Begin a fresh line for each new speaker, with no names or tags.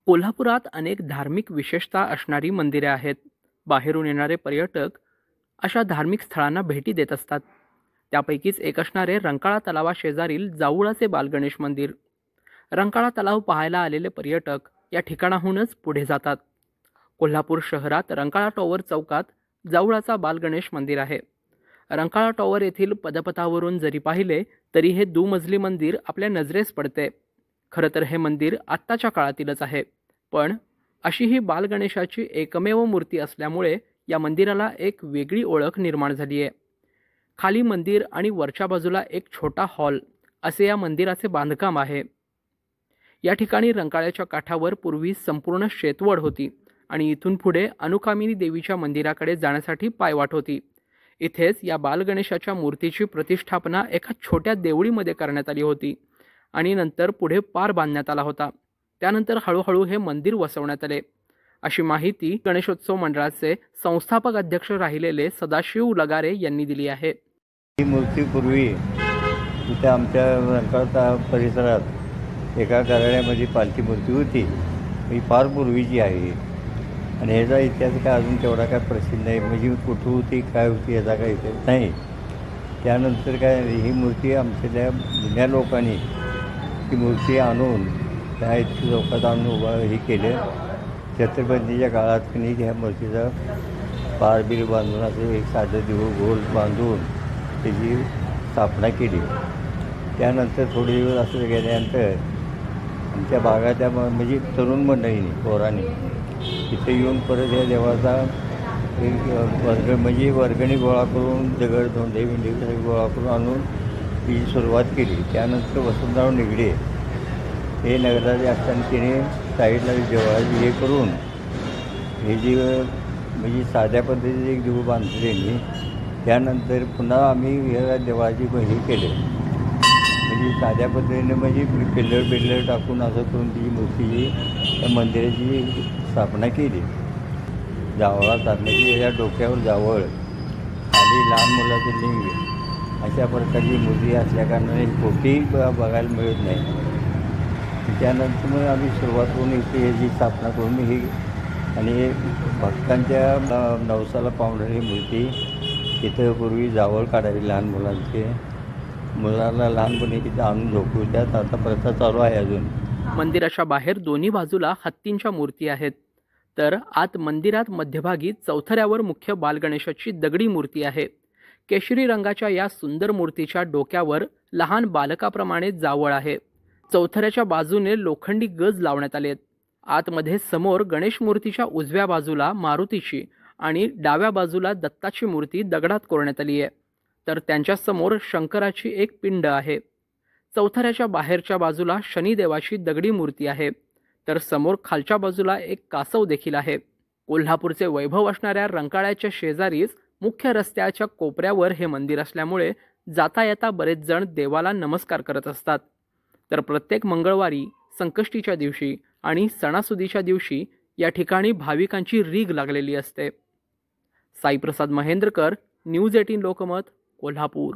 कोल्हापुरात अनेक धार्मिक विशेषता असणारी मंदिरे आहेत. बाहेरून येणारे पर्यटक अशा धार्मिक स्थळांना भेटी देत असतात. त्यापैकीच एक असणारे रंकाळा तलावाशेजारील जाऊळाचे बालगणेश मंदिर. रंकाळा तलाव पाहायला आलेले पर्यटक या ठिकाणाहूनच पुढे जातात. कोल्हापूर शहरात रंकाळा टॉवर चौकात जाऊळाचा बालगणेश मंदिर आहे. रंकाळा टॉवर येथील पदपथावरून जरी पाहिले तरी हे दुमजली मंदिर आपल्या नजरेस पडते. खरं तर हे मंदिर आत्ताच्या काळातीलच आहे, पण अशी ही बालगणेशाची एकमेव मूर्ती असल्यामुळे या मंदिराला एक वेगळी ओळख निर्माण झाली आहे. खाली मंदिर आणि वरच्या बाजूला एक छोटा हॉल असे या मंदिराचे बांधकाम आहे. या ठिकाणी रंकाळ्याच्या काठावर पूर्वी संपूर्ण शेतवड होती आणि इथून पुढे अनुकामिनी देवीच्या मंदिराकडे जाण्यासाठी पायवाट होती. इथेच या बालगणेशाच्या मूर्तीची प्रतिष्ठापना एका छोट्या देवळीमध्ये करण्यात आली होती आणि नंतर पुढे पार बांधण्यात आला होता. त्यानंतर हळूहळू हे मंदिर वसवण्यात आले, अशी माहिती गणेशोत्सव मंडळाचे संस्थापक अध्यक्ष राहिलेले सदाशिव लगारे यांनी दिली आहे.
ही मूर्ती पूर्वी इथे आमच्या रंकाळा परिसरात एका घराण्यामध्ये पालखी मूर्ती होती. ही फार पूर्वीची आहे आणि ह्याचा इतिहास काय अजून तेवढा काय प्रसिद्ध नाही. म्हणजे कुठं होती काय होती याचा काही इतिहास नाही. त्यानंतर काय ही मूर्ती आमच्या जुन्या लोकांनी ती मूर्ती आणून त्या इतकी चौकात आणून उभा हे केले. छत्रपतीच्या काळात की नाही ह्या मूर्तीचा पारबीर बांधून असं एक साधं दिवस गोल बांधून त्याची स्थापना केली. त्यानंतर थोडे दिवस असं गेल्यानंतर आमच्या भागाच्या म्हणजे तरुण मंडळींनी पोरांनी तिथे येऊन परत या देवाचा एक वर्गणी गोळा करून दगड धोंडे बिंडे सगळे गोळा करून आणून तिची सुरुवात केली. त्यानंतर वसंतराव निगडे हे नगराचे असताना तिने साईडला देवळाची हे करून हे जी म्हणजे साध्या पद्धतीचे एक देऊळ बांधले त्यांनी. त्यानंतर पुन्हा आम्ही या देवळाची हे केले म्हणजे साध्या पद्धतीने म्हणजे पिल्लर टाकून असं करून ती मूर्तीची त्या मंदिराची स्थापना केली. जावळा टाकण्याची या डोक्यावर जावळ खाली लहान मुलाचं लिंग अशा प्रकारची मूर्ती असल्याकारणाने कुठेही बघायला मिळत नाही. त्यानंतर मग आम्ही सुरुवात करून इथे याची स्थापना करून ही आणि भक्तांच्या नवसाला पावणारी मूर्ती इथं पूर्वी जावळ काढावी लहान मुलाला लहानपणी तिथं आणून झोपू त्यात आता प्रथा चालू आहे अजून.
मंदिराच्या बाहेर दोन्ही बाजूला हत्तींच्या मूर्ती आहेत, तर आत मंदिरात मध्यभागी चौथऱ्यावर मुख्य बालगणेशाची दगडी मूर्ती आहे. केशरी रंगाच्या या सुंदर मूर्तीच्या डोक्यावर लहान बालकाप्रमाणे जावळ आहे. चौथऱ्याच्या बाजूने लोखंडी गज लावण्यात आलेत. आतमध्ये समोर गणेश मूर्तीच्या उजव्या बाजूला मारुतीची आणि डाव्या बाजूला दत्ताची मूर्ती दगडात कोरण्यात आली आहे, तर त्यांच्या समोर शंकराची एक पिंड आहे. चौथऱ्याच्या बाहेरच्या बाजूला शनिदेवाची दगडी मूर्ती आहे, तर समोर खालच्या बाजूला एक कासव देखील आहे. कोल्हापूरचे वैभव असणाऱ्या रंकाळ्याच्या शेजारीच मुख्य रस्त्याच्या कोपऱ्यावर हे मंदिर असल्यामुळे जाता येता बरेच जण देवाला नमस्कार करत असतात. तर प्रत्येक मंगळवारी, संकष्टीच्या दिवशी आणि सणासुदीच्या दिवशी या ठिकाणी भाविकांची रीघ लागलेली असते. साईप्रसाद महेंद्रकर, न्यूज 18 लोकमत, कोल्हापूर.